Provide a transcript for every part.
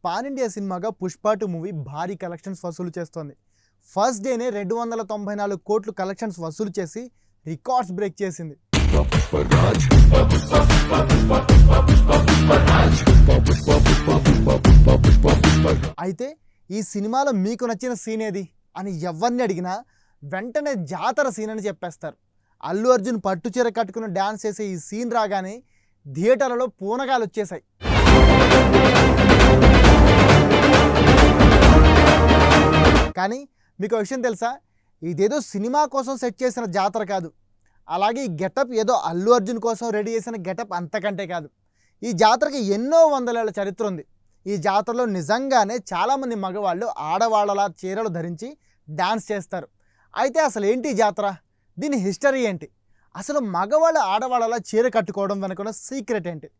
Pan India సినిమాగా Pushpa 2 movie భారీ collections వసూలు చేస్తోంది. ఫస్ట్ డేనే 294 కోట్లు కలెక్షన్స్ వసూలు చేసి రికార్డ్స్ బ్రేక్ చేసింది. అయితే ఈ సినిమాలో మీకు నచ్చిన సీన్ ఏది అని ఎవరిని అడిగినా వెంటనే జాతర సీన్ అని చెప్పేస్తారు. అల్లు అర్జున్ పట్టుచీర కట్టుకుని డ్యాన్స్ చేసే ఈ సీన్ రాగానే థియేటర్లలో పూనగాలు వచ్చేసాయి. కానీ మీకు విషయం తెలుసా, ఇదేదో సినిమా కోసం సెట్ చేసిన జాతర కాదు. అలాగే ఈ గెటప్ ఏదో అల్లు అర్జున్ కోసం రెడీ చేసిన గెటప్ అంతకంటే కాదు. ఈ జాతరకి ఎన్నో వందలేళ్ల చరిత్ర ఉంది. ఈ జాతరలో నిజంగానే చాలామంది మగవాళ్ళు ఆడవాళ్ళలా చీరలు ధరించి డ్యాన్స్ చేస్తారు. అయితే అసలు ఏంటి జాతర, దీని హిస్టరీ ఏంటి, అసలు మగవాళ్ళు ఆడవాళ్ళలా చీర కట్టుకోవడం వెనుకున్న సీక్రెట్ ఏంటి?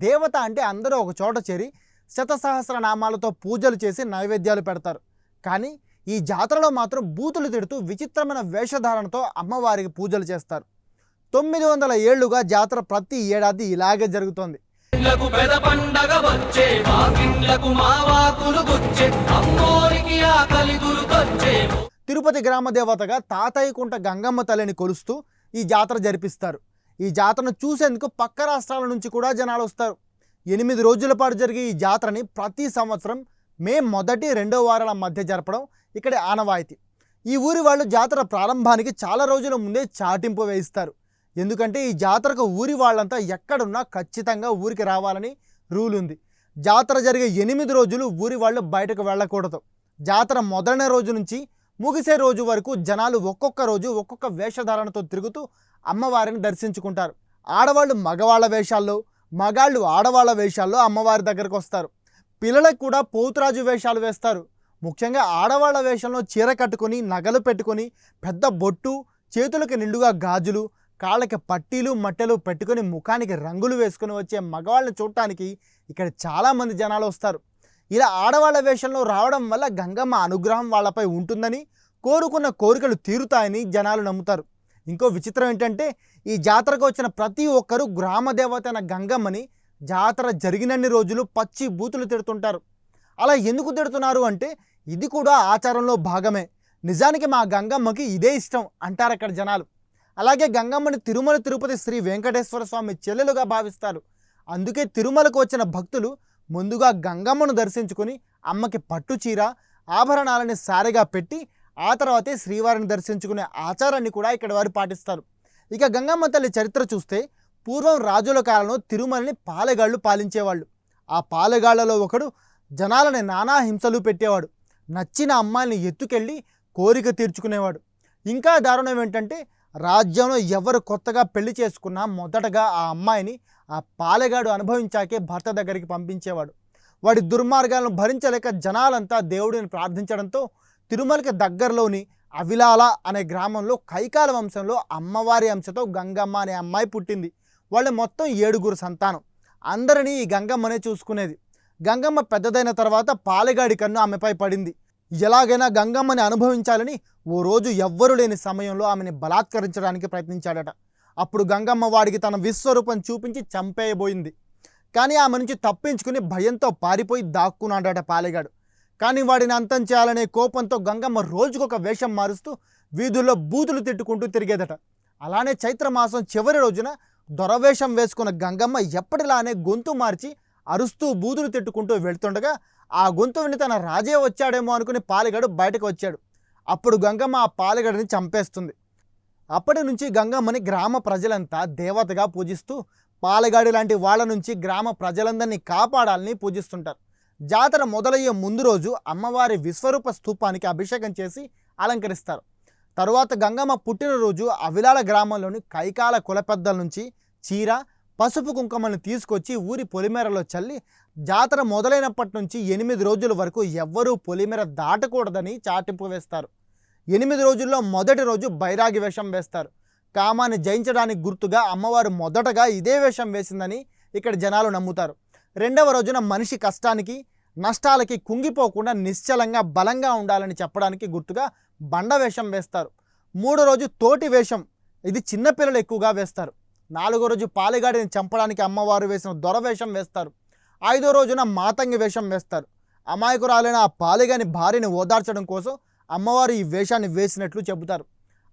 దేవత అంటే అందరూ ఒక చోట చేరి శతసహస్ర నామాలతో పూజలు చేసి నైవేద్యాలు పెడతారు. కానీ ఈ జాతరలో మాత్రం బూతులు తిడుతూ విచిత్రమైన వేషధారణతో అమ్మవారికి పూజలు చేస్తారు. 900 ఏళ్లుగా జాతర ప్రతి ఏడాది ఇలాగే జరుగుతోంది. తిరుపతి గ్రామ దేవతగా తాతయ్యకుంట గంగమ్మ తల్లిని కొలుస్తూ ఈ జాతర జరిపిస్తారు. ఈ జాతరను చూసేందుకు పక్క రాష్ట్రాల నుంచి కూడా జనాలు వస్తారు. 8 రోజుల పాటు జరిగే ఈ జాతరని ప్రతి సంవత్సరం మే 1-2 వారాల మధ్య జరపడం ఇక్కడి ఆనవాయితీ. ఈ ఊరి వాళ్ళు జాతర ప్రారంభానికి చాలా రోజుల ముందే చాటింపు వేయిస్తారు. ఎందుకంటే ఈ జాతరకు ఊరి వాళ్ళంతా ఎక్కడున్నా ఖచ్చితంగా ఊరికి రావాలని రూల్ ఉంది. జాతర జరిగే 8 రోజులు ఊరి వాళ్ళు బయటకు వెళ్ళకూడదు. జాతర మొదలైన రోజు నుంచి ముగిసే రోజు వరకు జనాలు ఒక్కొక్క రోజు ఒక్కొక్క వేషధారణతో తిరుగుతూ అమ్మవారిని దర్శించుకుంటారు. ఆడవాళ్ళు మగవాళ్ళ వేషాల్లో, మగాళ్ళు ఆడవాళ్ళ వేషాల్లో అమ్మవారి దగ్గరకు వస్తారు. పిల్లలకు కూడా పోతురాజు వేషాలు వేస్తారు. ముఖ్యంగా ఆడవాళ్ళ వేషంలో చీర కట్టుకొని, నగలు పెట్టుకొని, పెద్ద బొట్టు, చేతులకు నిండుగా గాజులు, కాళ్ళకి పట్టీలు మట్టెలు పెట్టుకొని ముఖానికి రంగులు వేసుకొని వచ్చే మగవాళ్ళని చూడటానికి ఇక్కడ చాలామంది జనాలు వస్తారు. ఇలా ఆడవాళ్ళ వేషంలో రావడం వల్ల గంగమ్మ అనుగ్రహం వాళ్ళపై ఉంటుందని, కోరుకున్న కోరికలు తీరుతాయని జనాలు నమ్ముతారు. ఇంకో విచిత్రం ఏంటంటే, ఈ జాతరకు వచ్చిన ప్రతి ఒక్కరూ గ్రామ దేవత అయిన గంగమ్మని జాతర జరిగినన్ని రోజులు పచ్చి బూతులు తిడుతుంటారు. అలా ఎందుకు తిడుతున్నారు అంటే, ఇది కూడా ఆచారంలో భాగమే. నిజానికి మా గంగమ్మకి ఇదే ఇష్టం అంటారు అక్కడ జనాలు. అలాగే గంగమ్మని తిరుమల తిరుపతి శ్రీ వెంకటేశ్వర స్వామి చెల్లెలుగా భావిస్తారు. అందుకే తిరుమలకు వచ్చిన భక్తులు ముందుగా గంగమ్మను దర్శించుకొని అమ్మకి పట్టు చీర, ఆభరణాలని సారెగా పెట్టి ఆ తర్వాతే శ్రీవారిని దర్శించుకునే ఆచారాన్ని కూడా ఇక్కడ వారు పాటిస్తారు. ఇక గంగమ్మ తల్లి చరిత్ర చూస్తే, పూర్వం రాజుల కాలంలో తిరుమలని పాలెగాళ్ళు పాలించేవాళ్ళు. ఆ పాలెగాళ్లలో ఒకడు జనాలని నానా హింసలు పెట్టేవాడు. నచ్చిన అమ్మాయిని ఎత్తుకెళ్ళి కోరిక తీర్చుకునేవాడు. ఇంకా దారుణం ఏంటంటే, రాజ్యంలో ఎవరు కొత్తగా పెళ్లి చేసుకున్నా మొదటగా ఆ అమ్మాయిని ఆ పాలెగాడు అనుభవించాకే భర్త దగ్గరికి పంపించేవాడు. వాడి దుర్మార్గాలను భరించలేక జనాలంతా దేవుడిని ప్రార్థించడంతో తిరుమలకి దగ్గరలోని అవిలాల అనే గ్రామంలో కైకాల వంశంలో అమ్మవారి అంశతో గంగమ్మ అనే అమ్మాయి పుట్టింది. వాళ్ళు మొత్తం 7 సంతానం. అందరినీ ఈ గంగమ్మనే చూసుకునేది. గంగమ్మ పెద్దదైన తర్వాత పాలెగాడి కన్ను ఆమెపై పడింది. ఎలాగైనా గంగమ్మని అనుభవించాలని ఓ రోజు ఎవ్వరు లేని సమయంలో ఆమెని బలాత్కరించడానికి ప్రయత్నించాడట. అప్పుడు గంగమ్మ వాడికి తన విశ్వరూపం చూపించి చంపేయబోయింది. కానీ ఆమె నుంచి తప్పించుకుని భయంతో పారిపోయి దాక్కున్నాడట పాలెగాడు. కానీ వాడిని అంతం చేయాలనే కోపంతో గంగమ్మ రోజుకొక వేషం మారుస్తూ వీధుల్లో బూతులు తిట్టుకుంటూ తిరిగేదట. అలానే చైత్రమాసం చివరి రోజున దొరవేషం వేసుకున్న గంగమ్మ ఎప్పటిలానే గొంతు మార్చి అరుస్తూ బూతులు తిట్టుకుంటూ వెళ్తుండగా ఆ గొంతు విని తన రాజే వచ్చాడేమో అనుకుని పాలెగాడు బయటకు వచ్చాడు. అప్పుడు గంగమ్మ ఆ పాలెగాడిని చంపేస్తుంది. అప్పటి నుంచి గంగమ్మని గ్రామ ప్రజలంతా దేవతగా పూజిస్తూ పాలెగాడి లాంటి వాళ్ళ నుంచి గ్రామ ప్రజలందరినీ కాపాడాలని పూజిస్తుంటారు. జాతర మొదలయ్యే ముందు రోజు అమ్మవారి విశ్వరూప స్తూపానికి అభిషేకం చేసి అలంకరిస్తారు. తరువాత గంగమ్మ పుట్టినరోజు అవిలాల గ్రామంలోని కైకాల కులపెద్దల నుంచి చీర, పసుపు కుంకుమలను తీసుకొచ్చి ఊరి పొలిమేరలో చల్లి జాతర మొదలైనప్పటి నుంచి 8 రోజుల వరకు ఎవ్వరూ పొలిమేర దాటకూడదని చాటింపు వేస్తారు. 8 రోజుల్లో మొదటి రోజు బైరాగి వేషం వేస్తారు. కామాన్ని జయించడానికి గుర్తుగా అమ్మవారు మొదటగా ఇదే వేషం వేసిందని ఇక్కడ జనాలు నమ్ముతారు. రెండవ రోజున మనిషి కష్టానికి నష్టాలకి కుంగిపోకుండా నిశ్చలంగా బలంగా ఉండాలని చెప్పడానికి గుర్తుగా బండ వేషం వేస్తారు. మూడో రోజు తోటి వేషం, ఇది చిన్నపిల్లలు ఎక్కువగా వేస్తారు. 4వ రోజు పాలెగాడిని చంపడానికి అమ్మవారు వేసిన దొర వేషం వేస్తారు. 5వ రోజున మాతంగి వేషం వేస్తారు. అమాయకురాలైన ఆ పాలెగాని భార్యని ఓదార్చడం కోసం అమ్మవారు ఈ వేషాన్ని వేసినట్లు చెబుతారు.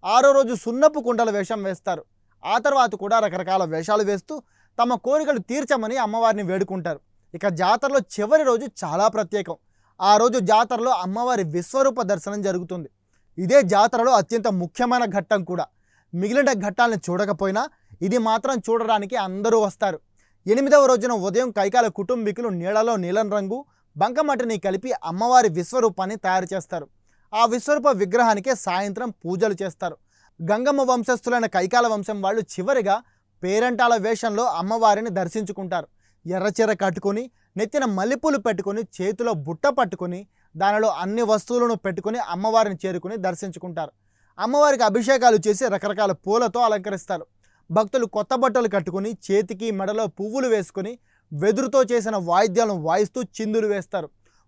6వ రోజు సున్నపు కుండల వేషం వేస్తారు. ఆ తర్వాత కూడా రకరకాల వేషాలు వేస్తూ తమ కోరికలు తీర్చమని అమ్మవారిని వేడుకుంటారు. ఇక జాతరలో చివరి రోజు చాలా ప్రత్యేకం. ఆ రోజు జాతరలో అమ్మవారి విశ్వరూప దర్శనం జరుగుతుంది. ఇదే జాతరలో అత్యంత ముఖ్యమైన ఘట్టం కూడా. మిగిలిన ఘట్టాలను చూడకపోయినా ఇది మాత్రం చూడడానికి అందరూ వస్తారు. 8వ రోజున ఉదయం కైకాల కుటుంబీకులు నీళ్లలో నీలం రంగు బంకమట్టిని కలిపి అమ్మవారి విశ్వరూపాన్ని తయారు చేస్తారు. ఆ విశ్వరూప విగ్రహానికే సాయంత్రం పూజలు చేస్తారు. గంగమ్మ వంశస్థులైన కైకాల వంశం వాళ్ళు చివరిగా పేరంటాల వేషంలో అమ్మవారిని దర్శించుకుంటారు. ఎర్రచీర కట్టుకొని నెత్తిన మల్లెపూలు పెట్టుకొని చేతిలో బుట్ట పట్టుకొని దానిలో అన్ని వస్తువులను పెట్టుకొని అమ్మవారిని చేరుకుని దర్శించుకుంటారు. అమ్మవారికి అభిషేకాలు చేసి రకరకాల పూలతో అలంకరిస్తారు. భక్తులు కొత్త బట్టలు కట్టుకొని చేతికి మెడలో పువ్వులు వేసుకొని వెదురుతో చేసిన వాయిద్యాలను వాయిస్తూ చిందులు వేస్తారు.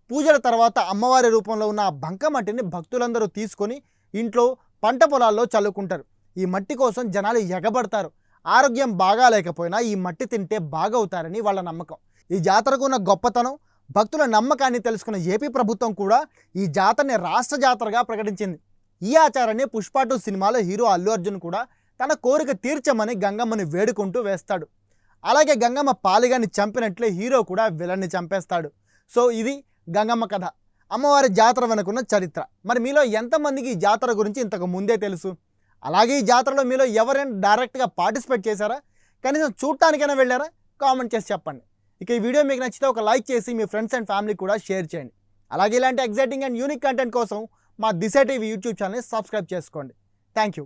పూజల తర్వాత అమ్మవారి రూపంలో ఉన్న ఆ బంకమట్టిని భక్తులందరూ తీసుకొని ఇంట్లో పంట పొలాల్లో చల్లుకుంటారు. ఈ మట్టి కోసం జనాలు ఎగబడతారు. ఆరోగ్యం బాగా లేకపోయినా ఈ మట్టి తింటే బాగవుతారని వాళ్ళ నమ్మకం. ఈ జాతరకు ఉన్న గొప్పతనం, భక్తుల నమ్మకాన్ని తెలుసుకున్న ఏపీ ప్రభుత్వం కూడా ఈ జాతరని రాష్ట్ర జాతరగా ప్రకటించింది. ఈ ఆచారాన్ని పుష్ప 2 సినిమాలో హీరో అల్లు అర్జున్ కూడా తన కోరిక తీర్చమని గంగమ్మని వేడుకుంటూ వేస్తాడు. అలాగే గంగమ్మ పాలిగాన్ని చంపినట్లే హీరో కూడా విలన్ని చంపేస్తాడు. సో ఇది గంగమ్మ కథ, అమ్మవారి జాతర వెనుకున్న చరిత్ర. మరి మీలో ఎంతమందికి ఈ జాతర గురించి ఇంతకు ముందే తెలుసు? అలాగే ఈ జాతరలో మీలో ఎవరైనా డైరెక్ట్గా పార్టిసిపేట్ చేశారా? కనీసం చూడటానికైనా వెళ్ళారా? కామెంట్ చేసి చెప్పండి. ఇక ఈ వీడియో మీకు నచ్చితే ఒక లైక్ చేసి మీ ఫ్రెండ్స్ అండ్ ఫ్యామిలీ కూడా షేర్ చేయండి. అలాగే ఇలాంటి ఎగ్జైటింగ్ అండ్ యూనిక్ కంటెంట్ కోసం మా దిశ టీవీ యూట్యూబ్ ఛానల్ని సబ్స్క్రైబ్ చేసుకోండి. Thank you.